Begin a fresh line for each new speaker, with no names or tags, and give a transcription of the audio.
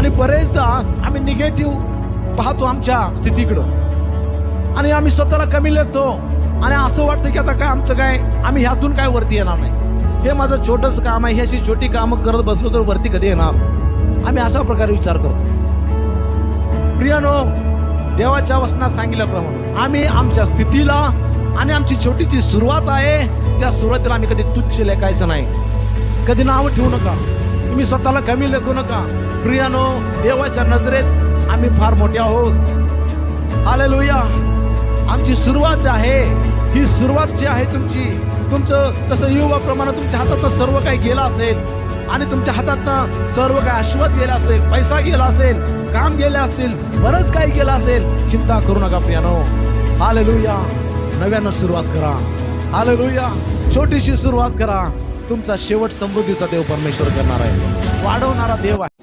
आणि बरेचदा आम्ही निगेटिव्ह पाहतो आमच्या स्थितीकडं आणि आम्ही स्वतःला कमी लेखतो आणि असं वाटतं की आता काय आमचं काय, आम्ही ह्यातून काय वरती येणार नाही, हे माझं छोटंच काम आहे, ही अशी छोटी कामं करत बसलो तर वरती कधी येणार, आम्ही अशा प्रकारे विचार करतो। प्रियानो, देवाच्या वचनात सांगितल्याप्रमाणे आम्ही आमच्या स्थितीला आणि आमची छोटीची सुरुवात आहे त्या सुरुवातीला आम्ही कधी तुच्छ लेखायचं नाही, कधी नाव ठेवू नका, तुम्ही स्वतःला कमी लेखू नका। प्रियानो, देवाच्या नजरेत आम्ही फार मोठे आहोत। हालेलुया। आमची सुरुवात आहे, ही सुरुवात जी आहे तुमचं तसं युवाप्रमाणे तुमच्या हातातनं सर्व काही गेलं असेल आणि तुमच्या हातातनं सर्व काही आशीर्वाद गेला असेल, पैसा गेला असेल, काम गेले असतील, बरंच काही गेलं असेल, चिंता करू नका प्रियानो। हालेलुया। नव्यानं सुरुवात करा। हालेलुया। छोटीशी सुरुवात करा, तुमचा शेवट समृद्धीचा देव परमेश्वर करणार आहे, वाढवणारा देव आहे।